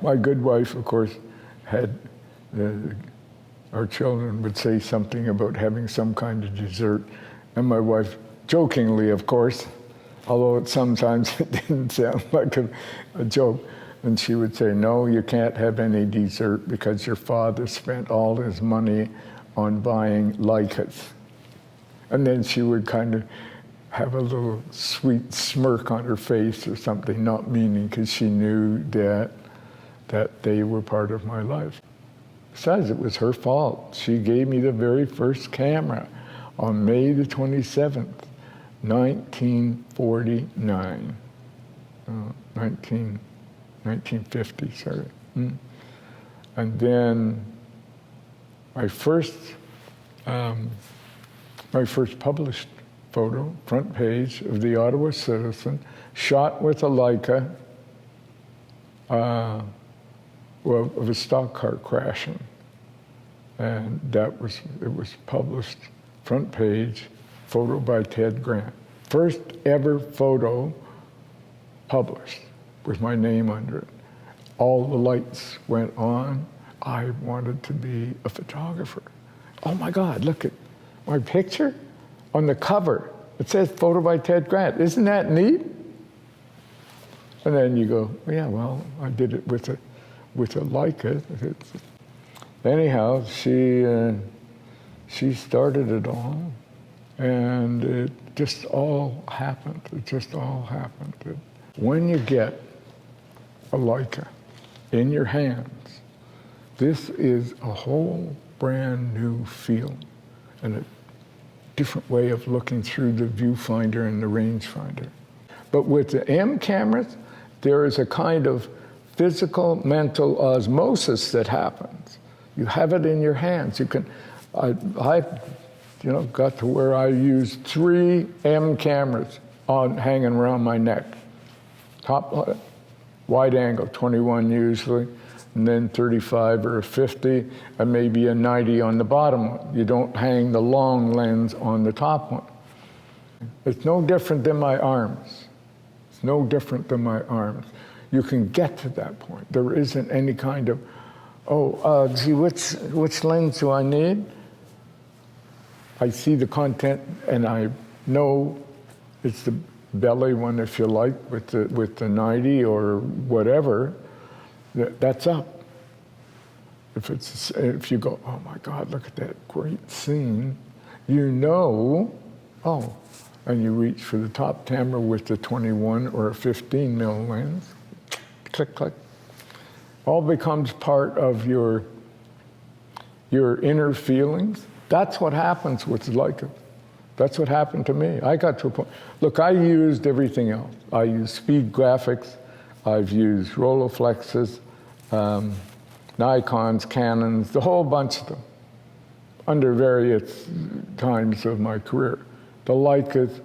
my good wife, of course, had, our children would say something about having some kind of dessert. And my wife, jokingly, of course, although sometimes it didn't sound like a joke, and she would say, no, you can't have any dessert because your father spent all his money on buying Leicas. And then she would kind of have a little sweet smirk on her face or something, not meaning, because she knew that they were part of my life. Besides, it was her fault. She gave me the very first camera on May the 27th, 1949. 1950, sorry. And then my first published photo, front page of the Ottawa Citizen, shot with a Leica, of a stock car crashing. And it was published, front page, photo by Ted Grant. First ever photo published with my name under it. All the lights went on. I wanted to be a photographer. Oh my God, look at my picture on the cover. It says photo by Ted Grant. Isn't that neat? And then you go, yeah, well, I did it with a Leica. Anyhow, she started it all, and it just all happened. It just all happened. When you get a Leica in your hands, this is a whole brand new feeling and a different way of looking through the viewfinder and the rangefinder. But with the M cameras, there is a kind of physical, mental osmosis that happens. You have it in your hands. You can, I got to where I used 3 M cameras hanging around my neck. Top, wide angle, 21 usually, and then 35 or a 50, and maybe a 90 on the bottom one. You don't hang the long lens on the top one. It's no different than my arms. It's no different than my arms. You can get to that point. There isn't any kind of, gee, which lens do I need? I see the content and I know it's the belly one, if you like, with the 90 or whatever. That's up. If you go, oh my God, look at that great scene, you know, and you reach for the top camera with the 21 or a 15 mil lens. Click, click. All becomes part of your inner feelings. That's what happens with Leica. That's what happened to me. I got to a point. Look, I used everything else. I used speed graphics. I've used Rolleiflexes, Nikons, Canons, the whole bunch of them, under various times of my career. The Leicas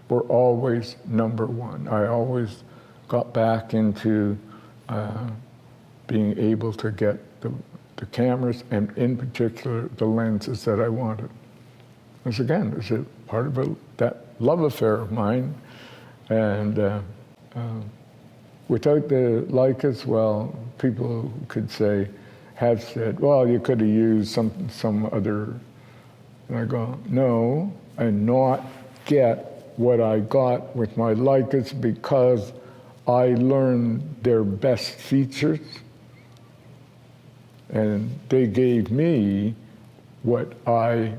were always #1. I always got back into being able to get the cameras, and in particular, the lenses that I wanted. Because again, it's a part of that love affair of mine. And without the Leicas, well, people have said, well, you could have used some other. And I go, no, and not get what I got with my Leicas because I learned their best features, and they gave me what I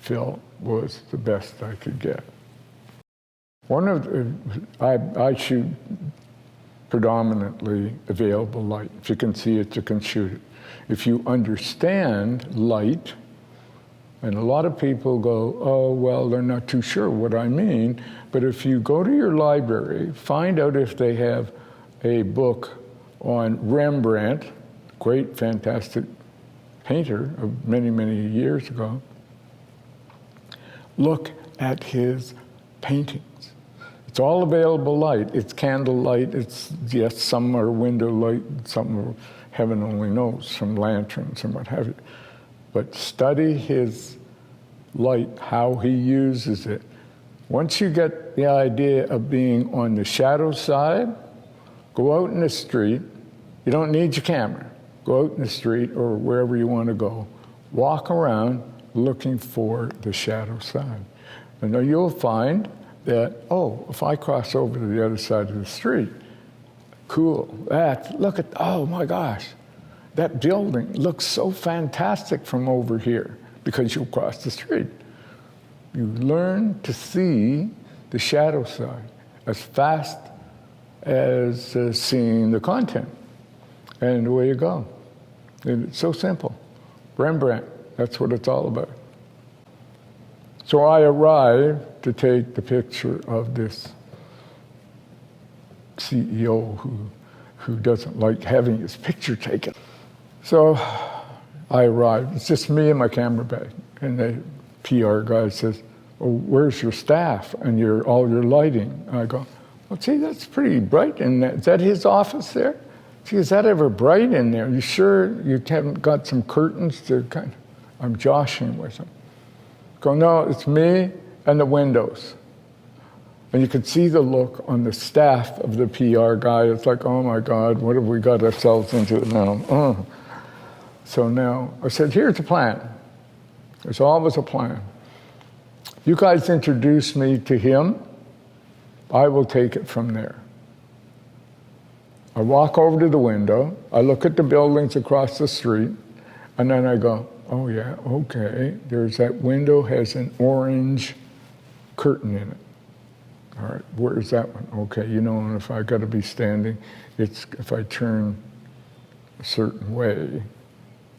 felt was the best I could get. I shoot predominantly available light. If you can see it, you can shoot it. If you understand light, and a lot of people go, oh, well, they're not too sure what I mean, but if you go to your library, find out if they have a book on Rembrandt, great, fantastic painter of many, many years ago. Look at his paintings. It's all available light. It's candle light. It's, yes, some are window light, some are, heaven only knows, some lanterns and what have you. But study his light, how he uses it. Once you get the idea of being on the shadow side, go out in the street You don't need your camera. Go out in the street or wherever you want to go. Walk around looking for the shadow side. And then you'll find that, oh, if I cross over to the other side of the street, cool, look at, oh my gosh, that building looks so fantastic from over here because you'll cross the street. You learn to see the shadow side as fast as seeing the content. And away you go. And it's so simple. Rembrandt, that's what it's all about. So I arrived to take the picture of this CEO who doesn't like having his picture taken. So I arrived. It's just me and my camera bag. And the PR guy says, "Oh, where's your staff and all your lighting?" I go, "Well, gee, that's pretty bright in there. Is that his office there? Gee, is that ever bright in there? You sure you haven't got some curtains to kind of..." I'm joshing with him. Go, "No, it's me and the windows." And you could see the look on the staff of the PR guy. It's like, oh my God, what have we got ourselves into now? So now, I said, here's a plan. There's always a plan. You guys introduce me to him, I will take it from there. I walk over to the window, I look at the buildings across the street, and then I go, oh yeah, okay, there's that window has an orange curtain in it. All right, where is that one? Okay, you know, and if I got to be standing, if I turn a certain way,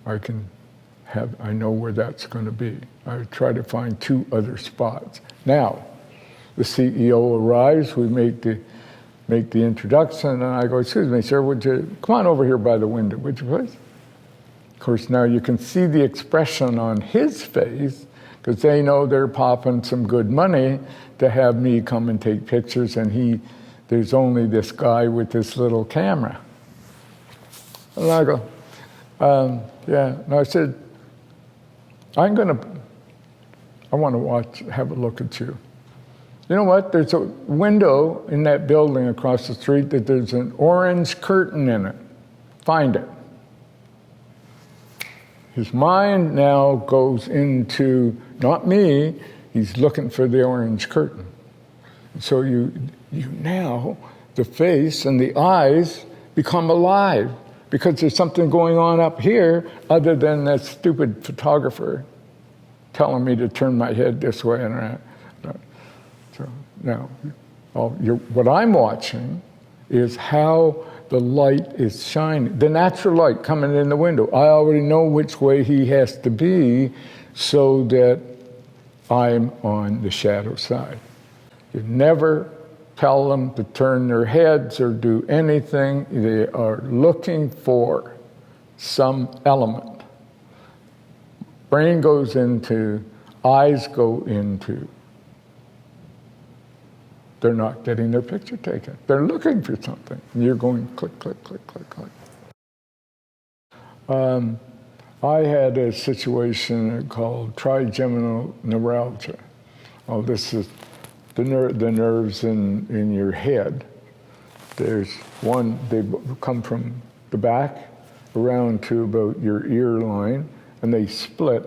I know where that's going to be. I try to find 2 other spots. Now, the CEO arrives, we make the introduction, and I go, "Excuse me, sir, would you come on over here by the window, would you please?" Of course, now you can see the expression on his face, because they know they're popping some good money to have me come and take pictures, and there's only this guy with this little camera. And I go, yeah. And I said, I want to have a look at you. You know what? There's a window in that building across the street that there's an orange curtain in it. Find it. His mind now goes into, not me, he's looking for the orange curtain. So you now, the face and the eyes become alive because there's something going on up here other than that stupid photographer telling me to turn my head this way and that. So now, what I'm watching is how the light is shining, the natural light coming in the window. I already know which way he has to be so that I'm on the shadow side. You never tell them to turn their heads or do anything. They are looking for some element. Brain goes into, eyes go into. They're not getting their picture taken. They're looking for something. And you're going click, click, click, click, click. I had a situation called trigeminal neuralgia. Oh, this is the nerves in your head. There's one, they come from the back around to about your ear line, and they split.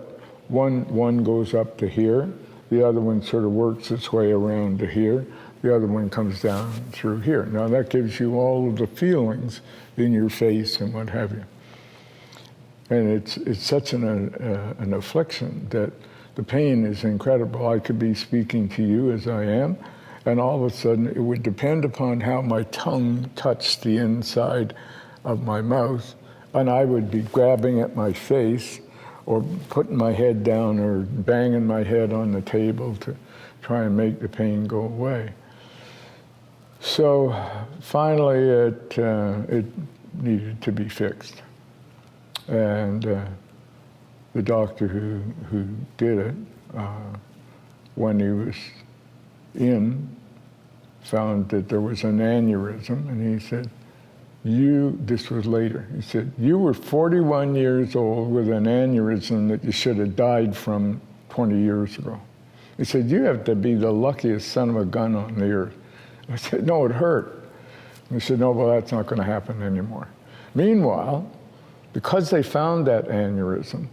One goes up to here, the other one sort of works its way around to here, the other one comes down through here. Now that gives you all of the feelings in your face and what have you. And it's such an affliction that the pain is incredible. I could be speaking to you as I am, and all of a sudden it would depend upon how my tongue touched the inside of my mouth, and I would be grabbing at my face or putting my head down or banging my head on the table to try and make the pain go away. So finally it needed to be fixed. And the doctor who did it, when he was in, found that there was an aneurysm, and he said, this was later, he said, you were 41 years old with an aneurysm that you should have died from 20 years ago. He said, you have to be the luckiest son of a gun on the earth. I said, no, it hurt. He said, no, well, that's not going to happen anymore. Meanwhile, because they found that aneurysm,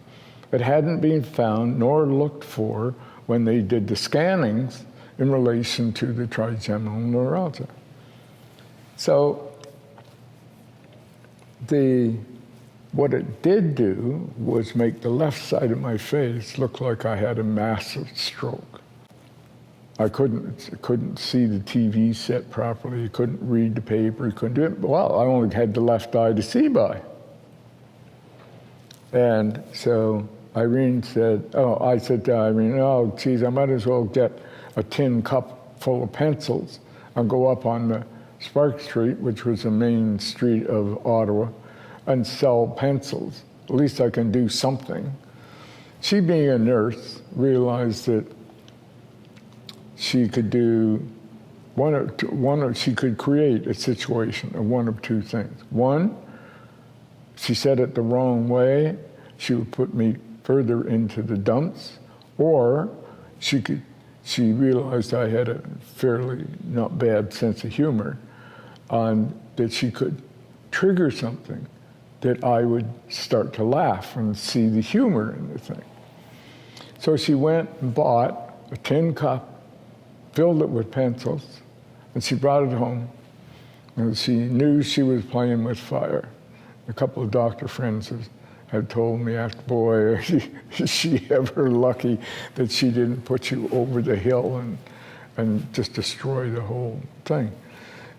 it hadn't been found nor looked for when they did the scannings in relation to the trigeminal neuralgia. So what it did do was make the left side of my face look like I had a massive stroke. I couldn't see the TV set properly, couldn't read the paper, couldn't do it. Well, I only had the left eye to see by. And so Irene said, I said to Irene, oh, geez, I might as well get a tin cup full of pencils and go up on the Spark Street, which was the main street of Ottawa, and sell pencils. At least I can do something. She, being a nurse, realized that she could do she could create a situation of one of two things. One, she said it the wrong way, she would put me further into the dumps, or she realized I had a fairly not bad sense of humor, that she could trigger something that I would start to laugh and see the humor in the thing. So she went and bought a tin cup, filled it with pencils, and she brought it home. And she knew she was playing with fire. A couple of doctor friends had told me after, boy, is she ever lucky that she didn't put you over the hill and just destroy the whole thing.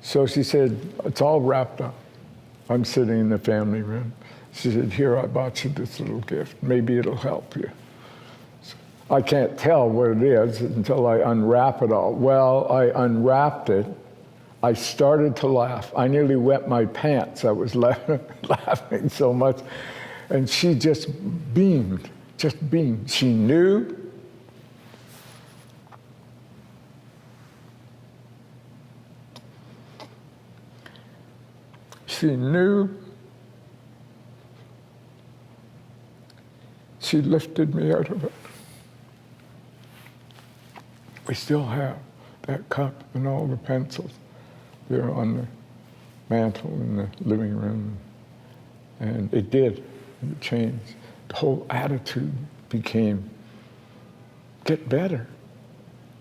So she said, it's all wrapped up. I'm sitting in the family room. She said, here, I bought you this little gift. Maybe it'll help you. So I can't tell what it is until I unwrap it all. Well, I unwrapped it. I started to laugh. I nearly wet my pants. I was laughing so much. And she just beamed. She knew. She knew. She lifted me out of it. We still have that cup and all the pencils. They're on the mantle in the living room. And it did. It changed. The whole attitude became, get better.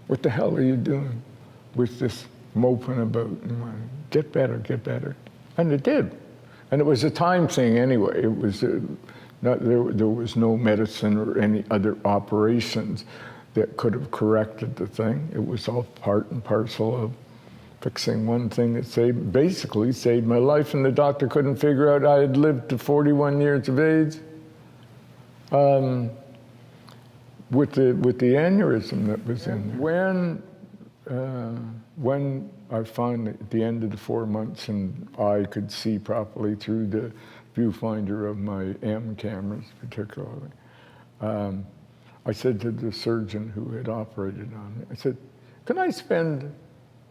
What the hell are you doing with this moping about? Get better, get better. And it did. And it was a time thing anyway. It was there was no medicine or any other operations that could have corrected the thing. It was all part and parcel of fixing one thing that basically saved my life, and the doctor couldn't figure out I had lived to 41 years of age with the aneurysm that was in there. When I finally, at the end of the 4 months, and I could see properly through the viewfinder of my M cameras particularly, I said to the surgeon who had operated on me, I said, can I spend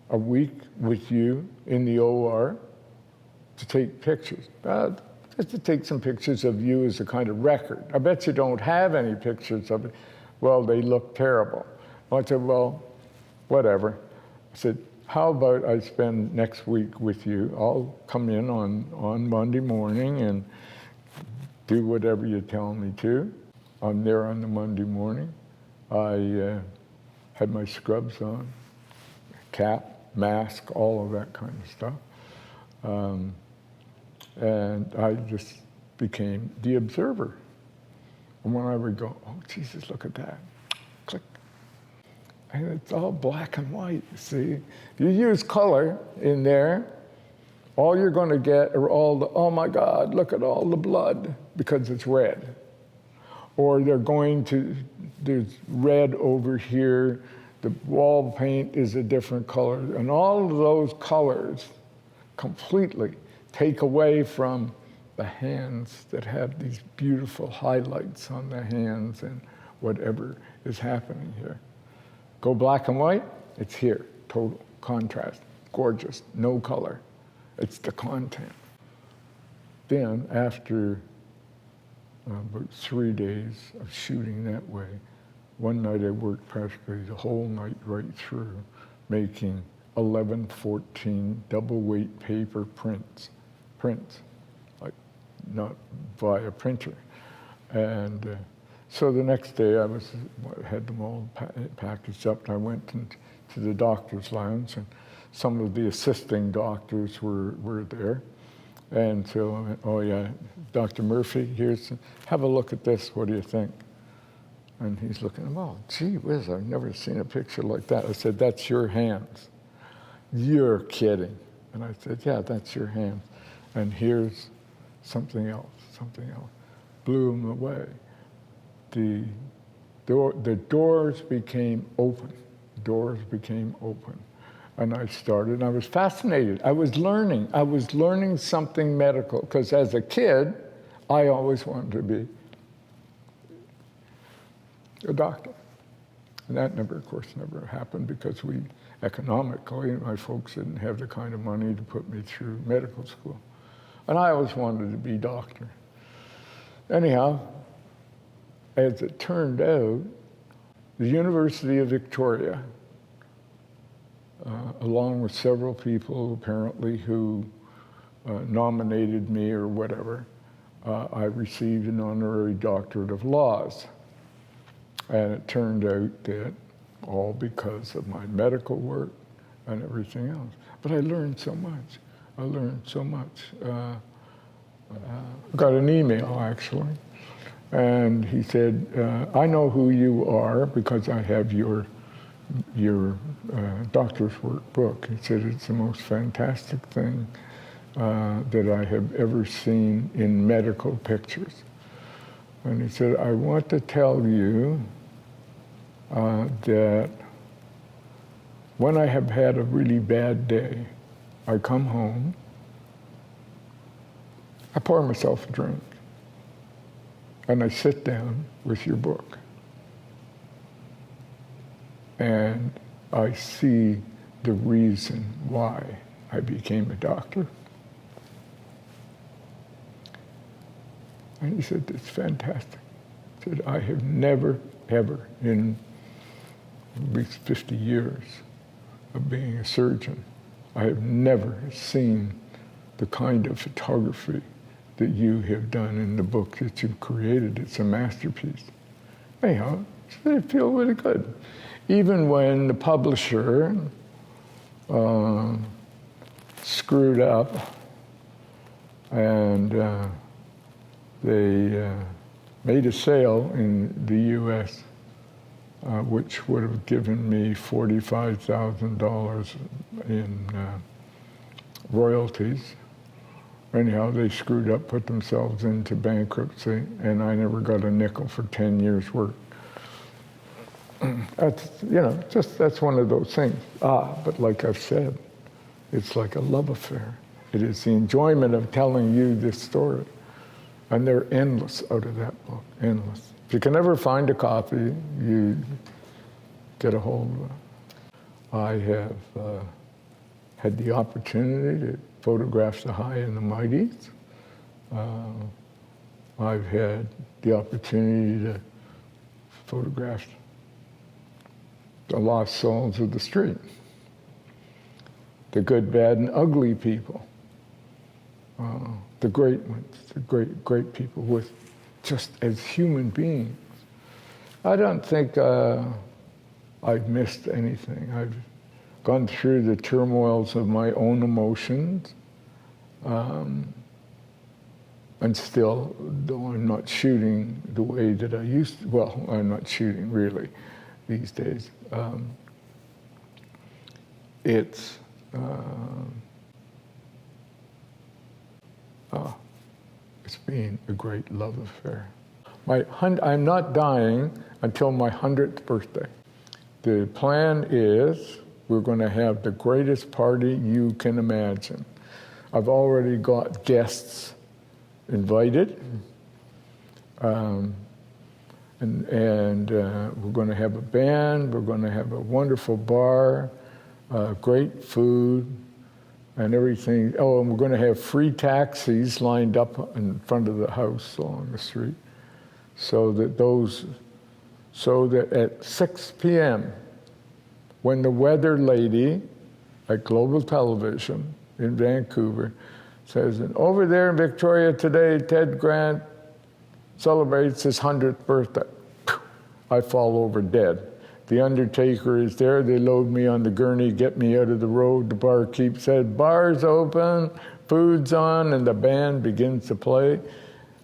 a week with you in the OR to take pictures? Just to take some pictures of you as a kind of record. I bet you don't have any pictures of it. Well, they look terrible. I said, well, whatever. I said, how about I spend next week with you? I'll come in on Monday morning and do whatever you tell me to. I'm there on the Monday morning. I had my scrubs on, cap, mask, all of that kind of stuff. And I just became the observer. And when I would go, oh, Jesus, look at that. Click. And it's all black and white, see? You use color in there, all you're going to get are all the, oh my God, look at all the blood, because it's red. Or they're going to, there's red over here, the wall paint is a different color, and all of those colors completely take away from the hands that have these beautiful highlights on the hands and whatever is happening here. Go black and white, it's here, total contrast, gorgeous, no color. It's the content. Then after about 3 days of shooting that way, one night I worked practically the whole night right through, making 11, 14 double weight paper prints, like not via printer. And so the next day I had them all packaged up, and I went to the doctor's lounge, and some of the assisting doctors were there. And so I went, oh yeah, Dr. Murphy, have a look at this, what do you think? And he's looking, oh, gee whiz, I've never seen a picture like that. I said, that's your hands. You're kidding. And I said, yeah, that's your hands. And here's something else. Blew him away. The doors became open. And I was fascinated. I was learning something medical, because as a kid, I always wanted to be a doctor. And that of course, never happened, because economically, my folks didn't have the kind of money to put me through medical school. And I always wanted to be a doctor. Anyhow, as it turned out, the University of Victoria, along with several people apparently who nominated me or whatever, I received an Honorary Doctorate of Laws. And it turned out that all because of my medical work and everything else. But I learned so much. Got an email, actually, and he said, I know who you are because I have your doctor's work book. He said, it's the most fantastic thing that I have ever seen in medical pictures. And he said, I want to tell you that when I have had a really bad day, I come home, I pour myself a drink, and I sit down with your book. And I see the reason why I became a doctor. And he said, it's fantastic. He said, I have never, ever, in at least 50 years of being a surgeon, I have never seen the kind of photography that you have done in the book that you've created. It's a masterpiece. Anyhow, I feel really good. Even when the publisher screwed up and they made a sale in the US which would have given me $45,000 in royalties. Anyhow, they screwed up, put themselves into bankruptcy, and I never got a nickel for 10 years' work. That's, that's one of those things. But like I've said, it's like a love affair. It is the enjoyment of telling you this story. And they're endless out of that book, endless. If you can ever find a copy, you get a hold of it. I have had the opportunity to photograph the high and the mighties. I've had the opportunity to photograph the lost souls of the street, the good, bad, and ugly people, the great ones, the great people with just as human beings. I don't think I've missed anything. I've gone through the turmoils of my own emotions, and still, though I'm not shooting the way that I used to, well, I'm not shooting really these days. It's been a great love affair. I'm not dying until my 100th birthday. The plan is we're going to have the greatest party you can imagine. I've already got guests invited, and we're going to have a band, we're going to have a wonderful bar, great food, and everything. Oh, and we're going to have free taxis lined up in front of the house along the street, so that at 6 p.m., when the weather lady at Global Television in Vancouver Says, and over there in Victoria today, Ted Grant celebrates his 100th birthday. I fall over dead. The undertaker is there. They load me on the gurney, get me out of the road. The barkeep said, bar's open, food's on, and the band begins to play.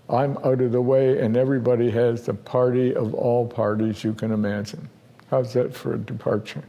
I'm out of the way, and everybody has the party of all parties you can imagine. How's that for a departure?